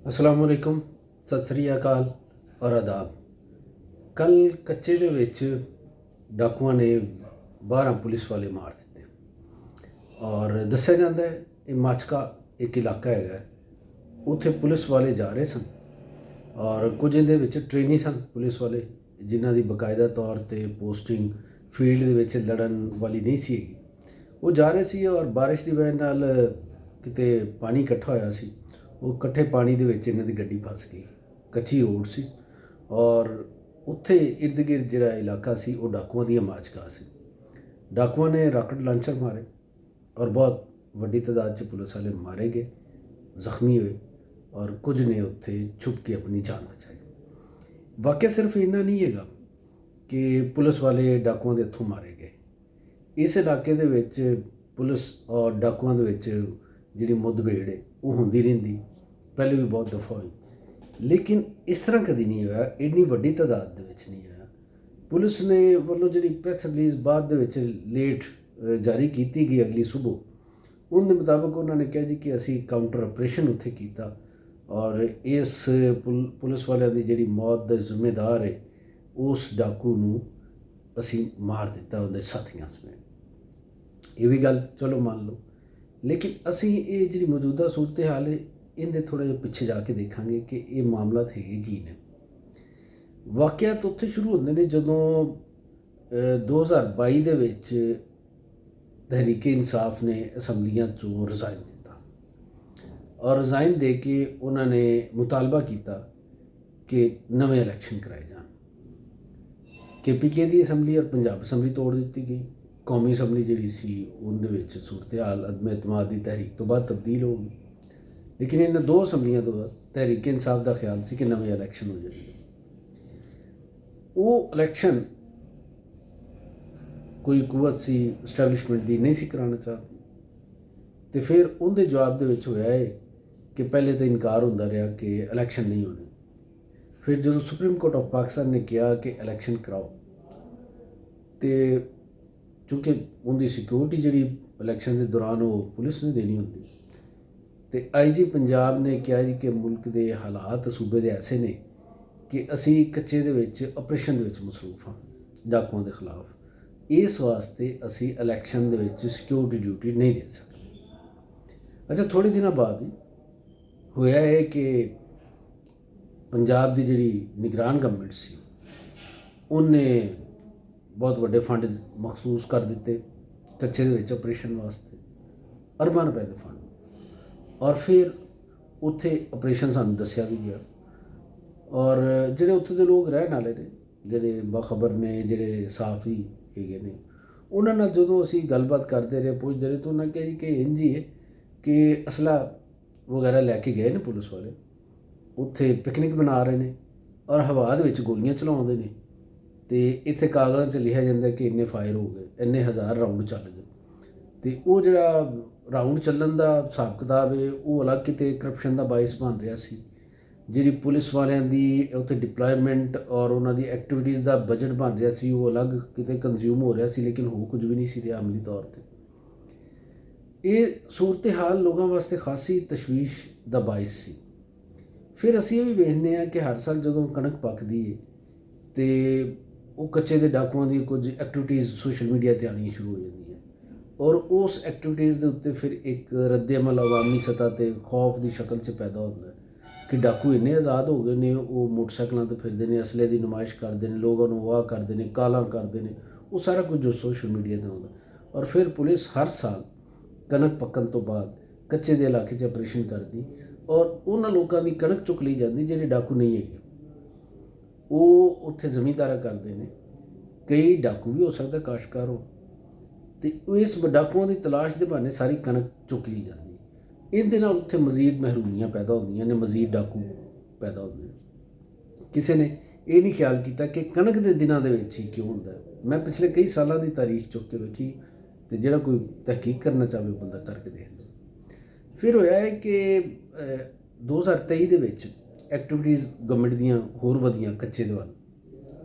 अस्सलाम वालेकुम, सत श्री अकाल और आदाब। कल कच्चे ਦੇ ਵਿੱਚ ਡਾਕੂਆਂ ਨੇ 12 ਪੁਲਿਸ ਵਾਲੇ ਮਾਰ ਦਿੱਤੇ ਔਰ ਦੱਸਿਆ ਜਾਂਦਾ ਹੈ ਇਹ ਮਾਚਕਾ ਇੱਕ ਇਲਾਕਾ ਹੈਗਾ, ਉੱਥੇ ਪੁਲਿਸ ਵਾਲੇ ਜਾ ਰਹੇ ਸਨ ਔਰ ਕੁਝ ਇਹਦੇ ਵਿੱਚ ਟ੍ਰੇਨੀ ਸਨ ਪੁਲਿਸ ਵਾਲੇ ਜਿਨ੍ਹਾਂ ਦੀ ਬਕਾਇਦਾ ਤੌਰ 'ਤੇ ਪੋਸਟਿੰਗ ਫੀਲਡ ਦੇ ਵਿੱਚ ਲੜਨ ਵਾਲੀ ਨਹੀਂ ਸੀ। ਉਹ ਜਾ ਰਹੇ ਸੀ ਔਰ ਬਾਰਿਸ਼ ਦੀ ਵਜ੍ਹਾ ਨਾਲ ਕਿਤੇ ਪਾਣੀ ਇਕੱਠਾ ਹੋਇਆ ਸੀ। ਉਹ ਇਕੱਠੇ ਪਾਣੀ ਦੇ ਵਿੱਚ ਇਹਨਾਂ ਦੀ ਗੱਡੀ ਫਸ ਗਈ। ਕੱਚੀ ਰੋਡ ਸੀ ਔਰ ਉੱਥੇ ਇਰਦ ਗਿਰਦ ਜਿਹੜਾ ਇਲਾਕਾ ਸੀ ਉਹ ਡਾਕੂਆਂ ਦੀ ਮਾਚਕਾ ਸੀ। ਡਾਕੂਆਂ ਨੇ ਰਾਕਟ ਲਾਂਚਰ ਮਾਰੇ ਔਰ ਬਹੁਤ ਵੱਡੀ ਤਾਦਾਦ 'ਚ ਪੁਲਿਸ ਵਾਲੇ ਮਾਰੇ ਗਏ, ਜ਼ਖਮੀ ਹੋਏ ਔਰ ਕੁਝ ਨੇ ਉੱਥੇ ਛੁਪ ਕੇ ਆਪਣੀ ਜਾਨ ਬਚਾਈ। ਵਾਕਿਆ ਸਿਰਫ ਇੰਨਾ ਨਹੀਂ ਹੈਗਾ ਕਿ ਪੁਲਿਸ ਵਾਲੇ ਡਾਕੂਆਂ ਦੇ ਹੱਥੋਂ ਮਾਰੇ ਗਏ। ਇਸ ਇਲਾਕੇ ਦੇ ਵਿੱਚ ਪੁਲਿਸ ਔਰ ਡਾਕੂਆਂ ਦੇ ਵਿੱਚ ਜਿਹੜੀ ਮੁੱਠਭੇੜ ਹੈ ਉਹ ਹੁੰਦੀ ਰਹਿੰਦੀ, ਪਹਿਲੇ ਵੀ ਬਹੁਤ ਦਫਾ ਹੋਈ, ਲੇਕਿਨ ਇਸ ਤਰ੍ਹਾਂ ਕਦੀ ਨਹੀਂ ਹੋਇਆ, ਇੰਨੀ ਵੱਡੀ ਤਾਦਾਦ ਦੇ ਵਿੱਚ ਨਹੀਂ ਹੋਇਆ। ਪੁਲਿਸ ਨੇ ਵੱਲੋਂ ਜਿਹੜੀ ਪ੍ਰੈਸ ਰਿਲੀਜ਼ ਬਾਅਦ ਦੇ ਵਿੱਚ ਲੇਟ ਜਾਰੀ ਕੀਤੀ ਗਈ ਅਗਲੀ ਸੁਬਹ, ਉਹਦੇ ਮੁਤਾਬਕ ਉਹਨਾਂ ਨੇ ਕਿਹਾ ਜੀ ਕਿ ਅਸੀਂ ਕਾਊਂਟਰ ਆਪਰੇਸ਼ਨ ਉੱਥੇ ਕੀਤਾ ਔਰ ਇਸ ਪੁਲਿਸ ਵਾਲਿਆਂ ਦੀ ਜਿਹੜੀ ਮੌਤ ਦਾ ਜ਼ਿੰਮੇਦਾਰ ਹੈ ਉਸ ਡਾਕੂ ਨੂੰ ਅਸੀਂ ਮਾਰ ਦਿੱਤਾ ਉਹਦੇ ਸਾਥੀਆਂ ਸਮੇਤ। ਇਹ ਵੀ ਗੱਲ ਚਲੋ ਮੰਨ ਲਓ, ਲੇਕਿਨ ਅਸੀਂ ਇਹ ਜਿਹੜੀ ਮੌਜੂਦਾ ਸੂਰਤ ਹਾਲ ਹੈ ਇਹਦੇ ਥੋੜ੍ਹਾ ਜਿਹਾ ਪਿੱਛੇ ਜਾ ਕੇ ਦੇਖਾਂਗੇ ਕਿ ਇਹ ਮਾਮਲਾ ਹੈਗੇ ਕੀ ਨੇ। ਵਾਕਿਆਤ ਉੱਥੇ ਸ਼ੁਰੂ ਹੁੰਦੇ ਨੇ ਜਦੋਂ 2022 ਦੇ ਵਿੱਚ ਤਹਿਰੀਕ ਇਨਸਾਫ ਨੇ ਅਸੈਂਬਲੀਆਂ 'ਚੋਂ ਰਿਜ਼ਾਈਨ ਦਿੱਤਾ ਔਰ ਰਿਜ਼ਾਈਨ ਦੇ ਕੇ ਉਹਨਾਂ ਨੇ ਮੁਤਾਲਬਾ ਕੀਤਾ ਕਿ ਨਵੇਂ ਇਲੈਕਸ਼ਨ ਕਰਾਏ ਜਾਣ। KPK ਦੀ ਅਸੈਂਬਲੀ ਔਰ ਪੰਜਾਬ ਅਸੈਂਬਲੀ ਤੋੜ ਦਿੱਤੀ ਗਈ। ਕੌਮੀ ਅਸੈਂਬਲੀ ਜਿਹੜੀ ਸੀ ਉਹਦੇ ਵਿੱਚ ਸੂਰਤ ਹਾਲ ਅਦਮ ਇਤਮਾਦ ਦੀ ਤਹਿਰੀਕ ਤੋਂ ਬਾਅਦ ਤਬਦੀਲ ਹੋ ਗਈ, ਲੇਕਿਨ ਇਹਨਾਂ ਦੋ ਅਸੈਂਬਲੀਆਂ ਤੋਂ ਬਾਅਦ ਤਹਿਰੀਕ ਇਨਸਾਫ ਦਾ ਖਿਆਲ ਸੀ ਕਿ ਨਵੇਂ ਇਲੈਕਸ਼ਨ ਹੋ ਜਾਣਗੇ। ਉਹ ਇਲੈਕਸ਼ਨ ਕੋਈ ਕੁਵਤ ਸੀ ਇਸਟੈਬਲਿਸ਼ਮੈਂਟ ਦੀ ਨਹੀਂ ਸੀ ਕਰਾਉਣਾ ਚਾਹਤੀ, ਅਤੇ ਫਿਰ ਉਹਦੇ ਜਵਾਬ ਦੇ ਵਿੱਚ ਹੋਇਆ ਹੈ ਕਿ ਪਹਿਲੇ ਤਾਂ ਇਨਕਾਰ ਹੁੰਦਾ ਰਿਹਾ ਕਿ ਇਲੈਕਸ਼ਨ ਨਹੀਂ ਹੋਣੇ। ਫਿਰ ਜਦੋਂ ਸੁਪਰੀਮ ਕੋਰਟ ਆਫ ਪਾਕਿਸਤਾਨ ਨੇ ਕਿਹਾ ਕਿ ਇਲੈਕਸ਼ਨ ਕਰਾਓ, ਅਤੇ ਚੂँਕਿ ਉਹਦੀ ਸਿਕਿਉਰਿਟੀ ਜਿਹੜੀ ਇਲੈਕਸ਼ਨ ਦੇ ਦੌਰਾਨ ਉਹ ਪੁਲਿਸ ਨੇ ਦੇਣੀ ਹੁੰਦੀ, ਅਤੇ IG ਪੰਜਾਬ ਨੇ ਕਿਹਾ ਜੀ ਕਿ ਮੁਲਕ ਦੇ ਹਾਲਾਤ ਸੂਬੇ ਦੇ ਐਸੇ ਨੇ ਕਿ ਅਸੀਂ ਕੱਚੇ ਦੇ ਵਿੱਚ ਆਪਰੇਸ਼ਨ ਦੇ ਵਿੱਚ ਮਸਰੂਫ ਹਾਂ ਡਾਕੂਆਂ ਦੇ ਖਿਲਾਫ, ਇਸ ਵਾਸਤੇ ਅਸੀਂ ਇਲੈਕਸ਼ਨ ਦੇ ਵਿੱਚ ਸਿਕਿਉਰਿਟੀ ਡਿਊਟੀ ਨਹੀਂ ਦੇ ਸਕਦੇ। ਅੱਛਾ, ਥੋੜ੍ਹੇ ਦਿਨਾਂ ਬਾਅਦ ਹੀ ਹੋਇਆ ਹੈ ਕਿ ਪੰਜਾਬ ਦੀ ਜਿਹੜੀ ਨਿਗਰਾਨ ਗਵਰਨਮੈਂਟ ਸੀ ਉਹਨੇ ਬਹੁਤ ਵੱਡੇ ਫੰਡ ਮਖਸੂਸ ਕਰ ਦਿੱਤੇ ਕੱਚੇ ਦੇ ਵਿੱਚ ਆਪਰੇਸ਼ਨ ਵਾਸਤੇ, ਅਰਬਾਂ ਰੁਪਏ ਦੇ ਫੰਡ, ਔਰ ਫਿਰ ਉੱਥੇ ਆਪਰੇਸ਼ਨ ਸਾਨੂੰ ਦੱਸਿਆ ਵੀ ਗਿਆ ਔਰ ਜਿਹੜੇ ਉੱਥੇ ਦੇ ਲੋਕ ਰਹਿਣ ਵਾਲੇ ਨੇ, ਜਿਹੜੇ ਬਾਖਬਰ ਨੇ, ਜਿਹੜੇ ਸਾਫੀ ਹੈਗੇ ਨੇ, ਉਹਨਾਂ ਨਾਲ ਜਦੋਂ ਅਸੀਂ ਗੱਲਬਾਤ ਕਰਦੇ ਰਹੇ, ਪੁੱਛਦੇ ਰਹੇ, ਤਾਂ ਉਹਨਾਂ ਕਿਹਾ ਜੀ ਕਿ ਇੰਝ ਹੀ ਹੈ ਕਿ ਅਸਲਾ ਵਗੈਰਾ ਲੈ ਕੇ ਗਏ ਨੇ ਪੁਲਿਸ ਵਾਲੇ, ਉੱਥੇ ਪਿਕਨਿਕ ਬਣਾ ਰਹੇ ਨੇ ਔਰ ਹਵਾ ਦੇ ਵਿੱਚ ਗੋਲੀਆਂ ਚਲਾਉਂਦੇ ਨੇ, ਅਤੇ ਇੱਥੇ ਕਾਗਜ਼ਾਂ 'ਚ ਲਿਖਿਆ ਜਾਂਦਾ ਕਿ ਇੰਨੇ ਫਾਇਰ ਹੋ ਗਏ, ਇੰਨੇ ਹਜ਼ਾਰ ਰਾਊਂਡ ਚੱਲ ਗਏ, ਅਤੇ ਉਹ ਜਿਹੜਾ ਰਾਊਂਡ ਚੱਲਣ ਦਾ ਹਿਸਾਬ ਕਿਤਾਬ ਹੈ ਉਹ ਅਲੱਗ ਕਿਤੇ ਕਰਪਸ਼ਨ ਦਾ ਬਾਇਸ ਬਣ ਰਿਹਾ ਸੀ। ਜਿਹੜੀ ਪੁਲਿਸ ਵਾਲਿਆਂ ਦੀ ਉੱਥੇ ਡਿਪਲੋਇਮੈਂਟ ਔਰ ਉਹਨਾਂ ਦੀ ਐਕਟੀਵਿਟੀਜ਼ ਦਾ ਬਜਟ ਬਣ ਰਿਹਾ ਸੀ ਉਹ ਅਲੱਗ ਕਿਤੇ ਕੰਜ਼ਿਊਮ ਹੋ ਰਿਹਾ ਸੀ, ਲੇਕਿਨ ਹੋ ਕੁਝ ਵੀ ਨਹੀਂ ਸੀ ਰਿਹਾ ਅਮਲੀ ਤੌਰ 'ਤੇ। ਇਹ ਸੂਰਤ ਹਾਲ ਲੋਕਾਂ ਵਾਸਤੇ ਖਾਸੀ ਤਸ਼ਵੀਸ਼ ਦਾ ਬਾਇਸ ਸੀ। ਫਿਰ ਅਸੀਂ ਇਹ ਵੀ ਵੇਖਦੇ ਹਾਂ ਕਿ ਹਰ ਸਾਲ ਜਦੋਂ ਕਣਕ ਪੱਕਦੀ ਹੈ ਅਤੇ ਉਹ ਕੱਚੇ ਦੇ ਡਾਕੂਆਂ ਦੀ ਕੁਝ ਐਕਟੀਵਿਟੀਜ਼ ਸੋਸ਼ਲ ਮੀਡੀਆ 'ਤੇ ਆਉਣੀਆਂ ਸ਼ੁਰੂ ਹੋ ਜਾਂਦੀਆਂ ਔਰ ਉਸ ਐਕਟੀਵਿਟੀਜ਼ ਦੇ ਉੱਤੇ ਫਿਰ ਇੱਕ ਰੱਦ ਅਮਲ ਅਵਾਮੀ ਸਤ੍ਹਾ 'ਤੇ ਖੌਫ ਦੀ ਸ਼ਕਲ 'ਚ ਪੈਦਾ ਹੁੰਦਾ ਕਿ ਡਾਕੂ ਇੰਨੇ ਆਜ਼ਾਦ ਹੋ ਗਏ ਨੇ, ਉਹ ਮੋਟਰਸਾਈਕਲਾਂ 'ਤੇ ਫਿਰਦੇ ਨੇ, ਅਸਲੇ ਦੀ ਨੁਮਾਇਸ਼ ਕਰਦੇ ਨੇ, ਲੋਕਾਂ ਨੂੰ ਵਾਹ ਕਰਦੇ ਨੇ, ਕਾਲਾਂ ਕਰਦੇ ਨੇ, ਉਹ ਸਾਰਾ ਕੁਝ ਜੋ ਸੋਸ਼ਲ ਮੀਡੀਆ 'ਤੇ ਆਉਂਦਾ। ਔਰ ਫਿਰ ਪੁਲਿਸ ਹਰ ਸਾਲ ਕਣਕ ਪੱਕਣ ਤੋਂ ਬਾਅਦ ਕੱਚੇ ਦੇ ਇਲਾਕੇ 'ਚ ਆਪਰੇਸ਼ਨ ਕਰਦੀ ਔਰ ਉਹਨਾਂ ਲੋਕਾਂ ਦੀ ਕਣਕ ਚੁੱਕ ਲਈ ਜਾਂਦੀ ਜਿਹੜੇ ਡਾਕੂ ਨਹੀਂ ਹੈਗੇ। ਉਹ ਉੱਥੇ ਜ਼ਮੀਂਦਾਰਾ ਕਰਦੇ ਨੇ, ਕਈ ਡਾਕੂ ਵੀ ਹੋ ਸਕਦਾ ਕਾਸ਼ਤਕਾਰ ਹੋ, ਅਤੇ ਇਸ ਡਾਕੂਆਂ ਦੀ ਤਲਾਸ਼ ਦੇ ਬਹਾਨੇ ਸਾਰੀ ਕਣਕ ਚੁੱਕ ਲਈ ਜਾਂਦੀ। ਇਹਦੇ ਨਾਲ ਉੱਥੇ ਮਜ਼ੀਦ ਮਹਿਰੂਮੀਆਂ ਪੈਦਾ ਹੁੰਦੀਆਂ ਨੇ, ਮਜ਼ੀਦ ਡਾਕੂ ਪੈਦਾ ਹੁੰਦੇ ਨੇ। ਕਿਸੇ ਨੇ ਇਹ ਨਹੀਂ ਖਿਆਲ ਕੀਤਾ ਕਿ ਕਣਕ ਦੇ ਦਿਨਾਂ ਦੇ ਵਿੱਚ ਹੀ ਕਿਉਂ ਹੁੰਦਾ। ਮੈਂ ਪਿਛਲੇ ਕਈ ਸਾਲਾਂ ਦੀ ਤਾਰੀਖ ਚੁੱਕ ਕੇ ਵੇਖੀ, ਅਤੇ ਜਿਹੜਾ ਕੋਈ ਤਹਿਕੀਕ ਕਰਨਾ ਚਾਹਵੇ ਉਹ ਬੰਦਾ ਕਰਕੇ ਦੇਖ ਲਵੇ। ਫਿਰ ਹੋਇਆ ਹੈ ਕਿ 2023 ਦੇ ਵਿੱਚ ਐਕਟੀਵਿਟੀਜ਼ ਗਵਰਨਮੈਂਟ ਦੀਆਂ ਹੋਰ ਵਧੀਆਂ ਕੱਚੇ ਦੇ ਵੱਲ,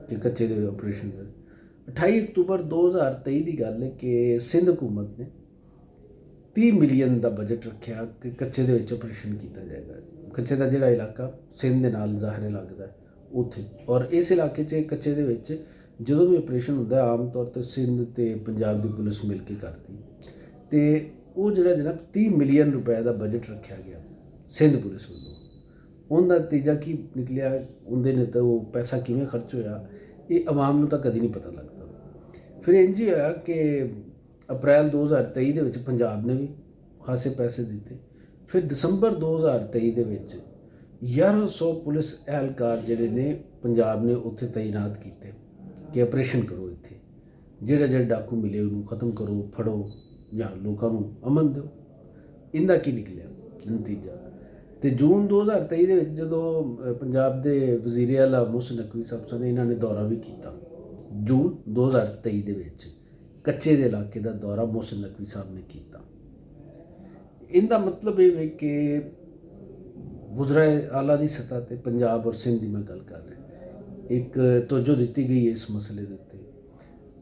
ਕਿ ਕੱਚੇ ਦੇ ਆਪਰੇਸ਼ਨ ਦੇ 28 ਅਕਤੂਬਰ 2023 ਦੀ ਗੱਲ ਹੈ ਕਿ ਸਿੰਧ ਹਕੂਮਤ ਨੇ 30 ਮਿਲੀਅਨ ਦਾ ਬਜਟ ਰੱਖਿਆ ਕਿ ਕੱਚੇ ਦੇ ਵਿੱਚ ਆਪਰੇਸ਼ਨ ਕੀਤਾ ਜਾਏਗਾ। ਕੱਚੇ ਦਾ ਜਿਹੜਾ ਇਲਾਕਾ ਸਿੰਧ ਦੇ ਨਾਲ ਜ਼ਾਹਿਰ ਲੱਗਦਾ ਉੱਥੇ। ਔਰ ਇਸ ਇਲਾਕੇ 'ਚ ਕੱਚੇ ਦੇ ਵਿੱਚ ਜਦੋਂ ਵੀ ਆਪਰੇਸ਼ਨ ਹੁੰਦਾ ਆਮ ਤੌਰ 'ਤੇ ਸਿੰਧ ਅਤੇ ਪੰਜਾਬ ਦੀ ਪੁਲਿਸ ਮਿਲ ਕੇ ਕਰਦੀ, ਅਤੇ ਉਹ ਜਿਹੜਾ ਜਨਾਬ 30 ਮਿਲੀਅਨ ਰੁਪਏ ਦਾ ਬਜਟ ਰੱਖਿਆ ਗਿਆ ਸਿੰਧ ਪੁਲਿਸ ਵੱਲੋਂ। ਉਹਦਾ ਨਤੀਜਾ ਕੀ ਨਿਕਲਿਆ, ਉਹਦੇ ਨੇ ਤਾਂ ਉਹ ਪੈਸਾ ਕਿਵੇਂ ਖਰਚ ਹੋਇਆ ਇਹ ਆਵਾਮ ਨੂੰ ਤਾਂ ਕਦੀ ਨਹੀਂ ਪਤਾ ਲੱਗਦਾ। ਫਿਰ ਇੰਝ ਹੀ ਹੋਇਆ ਕਿ ਅਪ੍ਰੈਲ 2023 ਦੇ ਵਿੱਚ ਪੰਜਾਬ ਨੇ ਵੀ ਖਾਸੇ ਪੈਸੇ ਦਿੱਤੇ। ਫਿਰ ਦਸੰਬਰ 2023 ਦੇ ਵਿੱਚ 1100 ਪੁਲਿਸ ਅਹਿਲਕਾਰ ਜਿਹੜੇ ਨੇ ਪੰਜਾਬ ਨੇ ਉੱਥੇ ਤਾਇਨਾਤ ਕੀਤੇ ਕਿ ਆਪਰੇਸ਼ਨ ਕਰੋ, ਇੱਥੇ ਜਿਹੜੇ ਡਾਕੂ ਮਿਲੇ ਉਹਨੂੰ ਖਤਮ ਕਰੋ, ਫੜੋ ਜਾਂ ਲੋਕਾਂ ਨੂੰ ਅਮਨ ਦਿਓ। ਇਹਦਾ ਕੀ ਨਿਕਲਿਆ ਨਤੀਜਾ? ਅਤੇ ਜੂਨ 2023 ਦੇ ਵਿੱਚ ਜਦੋਂ ਪੰਜਾਬ ਦੇ ਵਜ਼ੀਰ ਆਲਾ ਮੁਹਸਿਨ ਨਕਵੀ ਸਾਹਿਬ ਨੇ ਇਹਨਾਂ ਨੇ ਦੌਰਾ ਵੀ ਕੀਤਾ, ਜੂਨ 2023 ਦੇ ਵਿੱਚ ਕੱਚੇ ਦੇ ਇਲਾਕੇ ਦਾ ਦੌਰਾ ਮੁਹਸਿਨ ਨਕਵੀ ਸਾਹਿਬ ਨੇ ਕੀਤਾ। ਇਹਦਾ ਮਤਲਬ ਇਹ ਵੇ ਕਿ ਵਜ਼ੀਰ ਆਲਾ ਦੀ ਸਤ੍ਹਾ 'ਤੇ ਪੰਜਾਬ ਔਰ ਸਿੰਧ ਦੀ ਮੈਂ ਗੱਲ ਕਰ ਰਿਹਾ, ਇੱਕ ਤਵੱਜੋ ਦਿੱਤੀ ਗਈ ਇਸ ਮਸਲੇ ਦੇ ਉੱਤੇ।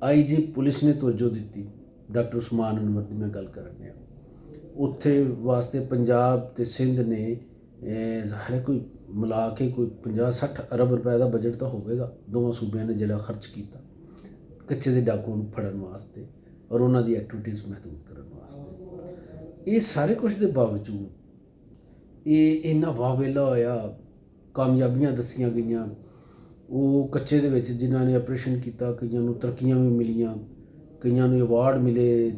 IG ਪੁਲਿਸ ਨੇ ਤਵੱਜੋ ਦਿੱਤੀ, ਡਾਕਟਰ ਉਸਮਾਨ ਅਨਵਰ ਦੀ ਮੈਂ ਗੱਲ ਕਰ ਰਿਹਾ। ਉੱਥੇ ਵਾਸਤੇ ਪੰਜਾਬ ਅਤੇ ਸਿੰਧ ਨੇ ਜ਼ਾਹਿਰ ਹੈ ਕੋਈ ਮਿਲਾ ਕੇ ਕੋਈ 50-60 ਅਰਬ ਰੁਪਏ ਦਾ ਬਜਟ ਤਾਂ ਹੋਵੇਗਾ ਦੋਵਾਂ ਸੂਬਿਆਂ ਨੇ ਜਿਹੜਾ ਖਰਚ ਕੀਤਾ ਕੱਚੇ ਦੇ ਡਾਕੂਆਂ ਨੂੰ ਫੜਨ ਵਾਸਤੇ ਔਰ ਉਹਨਾਂ ਦੀ ਐਕਟੀਵਿਟੀਜ਼ ਮਹਿਦੂਦ ਕਰਨ ਵਾਸਤੇ। ਇਹ ਸਾਰੇ ਕੁਝ ਦੇ ਬਾਵਜੂਦ ਇਹ ਇੰਨਾ ਵਾਹਵੇਲਾ ਹੋਇਆ, ਕਾਮਯਾਬੀਆਂ ਦੱਸੀਆਂ ਗਈਆਂ। ਉਹ ਕੱਚੇ ਦੇ ਵਿੱਚ ਜਿਨ੍ਹਾਂ ਨੇ ਆਪਰੇਸ਼ਨ ਕੀਤਾ, ਕਈਆਂ ਨੂੰ ਤਰੱਕੀਆਂ ਵੀ ਮਿਲੀਆਂ, ਕਈਆਂ ਨੂੰ ਅਵਾਰਡ ਮਿਲੇ,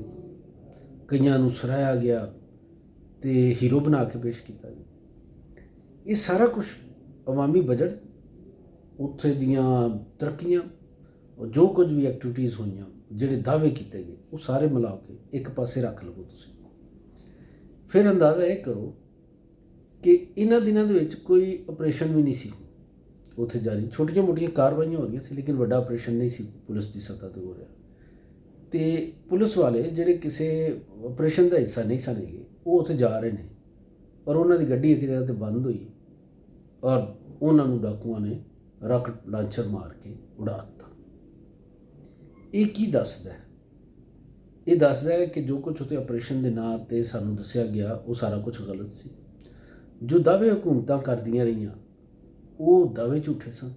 ਕਈਆਂ ਨੂੰ ਸਰਾਹਿਆ ਗਿਆ ਅਤੇ ਹੀਰੋ ਬਣਾ ਕੇ ਪੇਸ਼ ਕੀਤਾ ਗਿਆ। ਇਹ ਸਾਰਾ ਕੁਛ ਅਵਾਮੀ ਬਜਟ, ਉੱਥੇ ਦੀਆਂ ਤਰੱਕੀਆਂ, ਜੋ ਕੁਝ ਵੀ ਐਕਟੀਵਿਟੀਜ਼ ਹੋਈਆਂ, ਜਿਹੜੇ ਦਾਅਵੇ ਕੀਤੇ ਗਏ, ਉਹ ਸਾਰੇ ਮਿਲਾ ਕੇ ਇੱਕ ਪਾਸੇ ਰੱਖ ਲਵੋ ਤੁਸੀਂ। ਫਿਰ ਅੰਦਾਜ਼ਾ ਇਹ ਕਰੋ ਕਿ ਇਹਨਾਂ ਦਿਨਾਂ ਦੇ ਵਿੱਚ ਕੋਈ ਆਪਰੇਸ਼ਨ ਵੀ ਨਹੀਂ ਸੀ ਉੱਥੇ ਜਾਰੀ। ਛੋਟੀਆਂ ਮੋਟੀਆਂ ਕਾਰਵਾਈਆਂ ਹੋ ਰਹੀਆਂ ਸੀ, ਲੇਕਿਨ ਵੱਡਾ ਆਪਰੇਸ਼ਨ ਨਹੀਂ ਸੀ ਪੁਲਿਸ ਦੀ ਸਤ੍ਹਾ 'ਤੇ ਹੋ ਰਿਹਾ। ਅਤੇ ਪੁਲਿਸ ਵਾਲੇ ਜਿਹੜੇ ਕਿਸੇ ਆਪਰੇਸ਼ਨ ਦਾ ਹਿੱਸਾ ਨਹੀਂ ਸਨ ਹੈਗੇ, ਉਹ ਉੱਥੇ ਜਾ ਰਹੇ ਨੇ ਔਰ ਉਹਨਾਂ ਦੀ ਗੱਡੀ ਇੱਕ ਜਗ੍ਹਾ 'ਤੇ ਬੰਦ ਹੋਈ ਔਰ ਉਹਨਾਂ ਨੂੰ ਡਾਕੂਆਂ ਨੇ ਰਾਕਟ ਲਾਂਚਰ ਮਾਰ ਕੇ ਉਡਾ ਦਿੱਤਾ। ਇਹ ਕੀ ਦੱਸਦਾ ਹੈ? ਇਹ ਦੱਸਦਾ ਹੈ ਕਿ ਜੋ ਕੁਛ ਉੱਥੇ ਆਪਰੇਸ਼ਨ ਦੇ ਨਾਂ 'ਤੇ ਸਾਨੂੰ ਦੱਸਿਆ ਗਿਆ ਉਹ ਸਾਰਾ ਕੁਛ ਗਲਤ ਸੀ। ਜੋ ਦਾਅਵੇ ਹਕੂਮਤਾਂ ਕਰਦੀਆਂ ਰਹੀਆਂ ਉਹ ਦਾਅਵੇ ਝੂਠੇ ਸਨ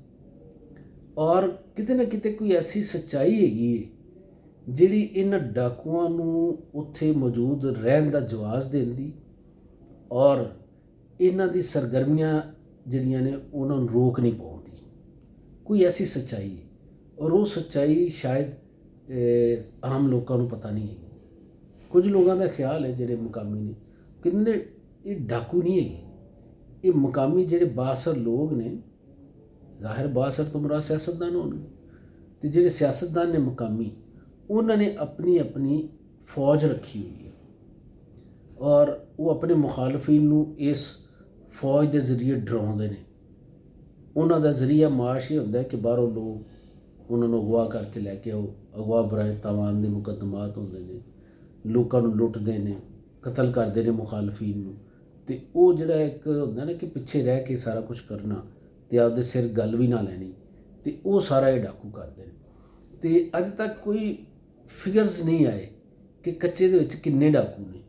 ਔਰ ਕਿਤੇ ਨਾ ਕਿਤੇ ਕੋਈ ਐਸੀ ਸੱਚਾਈ ਹੈਗੀ ਹੈ ਜਿਹੜੀ ਇਹਨਾਂ ਡਾਕੂਆਂ ਨੂੰ ਉੱਥੇ ਮੌਜੂਦ ਰਹਿਣ ਦਾ ਜਵਾਜ਼ ਦਿੰਦੀ ਔਰ ਇਹਨਾਂ ਦੀ ਸਰਗਰਮੀਆਂ ਜਿਹੜੀਆਂ ਨੇ ਉਹਨਾਂ ਨੂੰ ਰੋਕ ਨਹੀਂ ਪਾਉਂਦੀ। ਕੋਈ ਐਸੀ ਸੱਚਾਈ ਹੈ ਔਰ ਉਹ ਸੱਚਾਈ ਸ਼ਾਇਦ ਆਮ ਲੋਕਾਂ ਨੂੰ ਪਤਾ ਨਹੀਂ ਹੈਗੀ। ਕੁਝ ਲੋਕਾਂ ਦਾ ਖਿਆਲ ਹੈ ਜਿਹੜੇ ਮੁਕਾਮੀ ਨੇ, ਕਹਿੰਦੇ ਇਹ ਡਾਕੂ ਨਹੀਂ ਹੈਗੇ, ਇਹ ਮੁਕਾਮੀ ਜਿਹੜੇ ਬਾਅਸਰ ਲੋਕ ਨੇ, ਜ਼ਾਹਿਰ ਬਾਅਸਰ ਤੋਂ ਮੁਰਾਦ ਸਿਆਸਤਦਾਨ ਹੋਣਗੇ, ਅਤੇ ਜਿਹੜੇ ਸਿਆਸਤਦਾਨ ਨੇ ਮੁਕਾਮੀ, ਉਹਨਾਂ ਨੇ ਆਪਣੀ ਆਪਣੀ ਫੌਜ ਰੱਖੀ ਹੋਈ ਹੈ ਔਰ ਉਹ ਆਪਣੇ ਮੁਖਾਲਫੀਨ ਨੂੰ ਇਸ ਫੌਜ ਦੇ ਜ਼ਰੀਏ ਡਰਾਉਂਦੇ ਨੇ। ਉਹਨਾਂ ਦਾ ਜ਼ਰੀਆ ਮਾਸ਼ ਇਹ ਹੁੰਦਾ ਕਿ ਬਾਹਰੋਂ ਲੋਕ ਉਹਨਾਂ ਨੂੰ ਅਗਵਾ ਕਰਕੇ ਲੈ ਕੇ ਆਓ। ਅਗਵਾ ਬਰਾਏ ਤਾਵਾਨ ਦੇ ਮੁਕੱਦਮਾਤ ਹੁੰਦੇ ਨੇ, ਲੋਕਾਂ ਨੂੰ ਲੁੱਟਦੇ ਨੇ, ਕਤਲ ਕਰਦੇ ਨੇ ਮੁਖਾਲਫੀਨ ਨੂੰ। ਅਤੇ ਉਹ ਜਿਹੜਾ ਇੱਕ ਹੁੰਦਾ ਨਾ ਕਿ ਪਿੱਛੇ ਰਹਿ ਕੇ ਸਾਰਾ ਕੁਛ ਕਰਨਾ ਅਤੇ ਆਪਦੇ ਸਿਰ ਗੱਲ ਵੀ ਨਾ ਲੈਣੀ, ਅਤੇ ਉਹ ਸਾਰਾ ਇਹ ਡਾਕੂ ਕਰਦੇ ਨੇ। ਅਤੇ ਅੱਜ ਤੱਕ ਕੋਈ ਫਿਗਰਸ ਨਹੀਂ ਆਏ ਕਿ ਕੱਚੇ ਦੇ ਵਿੱਚ ਕਿੰਨੇ ਡਾਕੂ ਨੇ।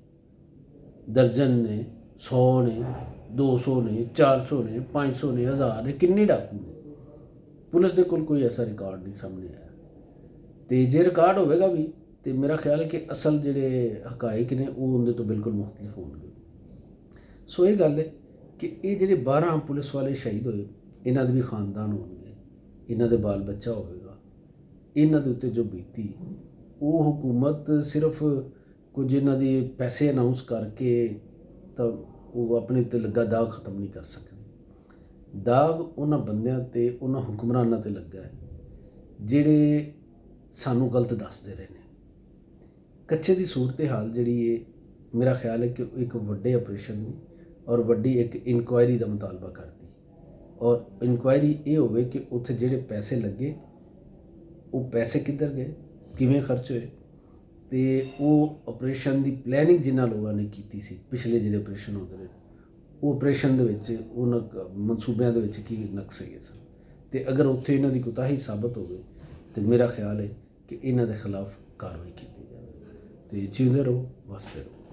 ਦਰਜਨ ਨੇ, 100 ਨੇ, 200 ਨੇ, 400 ਨੇ, 500 ਨੇ, 1000 ਨੇ, ਕਿੰਨੇ ਡਾਕੂ ਨੇ। ਪੁਲਿਸ ਦੇ ਕੋਲ ਕੋਈ ਐਸਾ ਰਿਕਾਰਡ ਨਹੀਂ ਸਾਹਮਣੇ ਆਇਆ। ਅਤੇ ਜੇ ਰਿਕਾਰਡ ਹੋਵੇਗਾ ਵੀ ਤਾਂ ਮੇਰਾ ਖਿਆਲ ਹੈ ਕਿ ਅਸਲ ਜਿਹੜੇ ਹਕਾਇਕ ਨੇ ਉਹ ਉਹਦੇ ਤੋਂ ਬਿਲਕੁਲ ਮੁਖਤਲਿਫ ਹੋਣਗੇ। ਸੋ ਇਹ ਗੱਲ ਹੈ ਕਿ ਇਹ ਜਿਹੜੇ 12 ਪੁਲਿਸ ਵਾਲੇ ਸ਼ਹੀਦ ਹੋਏ, ਇਹਨਾਂ ਦੇ ਵੀ ਖਾਨਦਾਨ ਹੋਣਗੇ, ਇਹਨਾਂ ਦੇ ਬਾਲ ਬੱਚਾ ਹੋਵੇਗਾ। ਇਹਨਾਂ ਦੇ ਉੱਤੇ ਜੋ ਬੀਤੀ, ਉਹ ਹਕੂਮਤ ਸਿਰਫ ਕੁਝ ਇਹਨਾਂ ਦੇ ਪੈਸੇ ਅਨਾਊਂਸ ਕਰਕੇ ਤਾਂ ਉਹ ਆਪਣੇ ਉੱਤੇ ਲੱਗਾ ਦਾਗ ਖ਼ਤਮ ਨਹੀਂ ਕਰ ਸਕਦੀ। ਦਾਗ ਉਹਨਾਂ ਬੰਦਿਆਂ 'ਤੇ, ਉਹਨਾਂ ਹੁਕਮਰਾਨਾਂ 'ਤੇ ਲੱਗਾ ਹੈ ਜਿਹੜੇ ਸਾਨੂੰ ਗਲਤ ਦੱਸਦੇ ਰਹੇ ਨੇ। ਕੱਚੇ ਦੀ ਸੂਰਤ ਹਾਲ ਜਿਹੜੀ ਹੈ, ਮੇਰਾ ਖਿਆਲ ਹੈ ਕਿ ਇੱਕ ਵੱਡੇ ਆਪਰੇਸ਼ਨ ਦੀ ਔਰ ਵੱਡੀ ਇੱਕ ਇਨਕੁਆਇਰੀ ਦਾ ਮੁਤਾਲਬਾ ਕਰਦੀ ਔਰ ਇਨਕੁਆਇਰੀ ਇਹ ਹੋਵੇ ਕਿ ਉੱਥੇ ਜਿਹੜੇ ਪੈਸੇ ਲੱਗੇ ਉਹ ਪੈਸੇ ਕਿੱਧਰ ਗਏ, ਕਿਵੇਂ ਖਰਚ ਹੋਏ, ਅਤੇ ਉਹ ਆਪਰੇਸ਼ਨ ਦੀ ਪਲੈਨਿੰਗ ਜਿਨ੍ਹਾਂ ਲੋਕਾਂ ਨੇ ਕੀਤੀ ਸੀ, ਪਿਛਲੇ ਜਿਹੜੇ ਆਪਰੇਸ਼ਨ ਹੁੰਦੇ ਨੇ, ਉਹ ਆਪਰੇਸ਼ਨ ਦੇ ਵਿੱਚ ਉਹਨਾਂ ਮਨਸੂਬਿਆਂ ਦੇ ਵਿੱਚ ਕੀ ਨਕਸ ਹੈਗੇ ਸਨ। ਅਤੇ ਅਗਰ ਉੱਥੇ ਇਹਨਾਂ ਦੀ ਕੋਤਾਹੀ ਸਾਬਤ ਹੋਵੇ ਤਾਂ ਮੇਰਾ ਖਿਆਲ ਹੈ ਕਿ ਇਹਨਾਂ ਦੇ ਖਿਲਾਫ ਕਾਰਵਾਈ ਕੀਤੀ ਜਾਵੇ। ਅਤੇ ਜਿਉਂਦੇ ਰਹੋ, ਵਸਦੇ ਰਹੋ।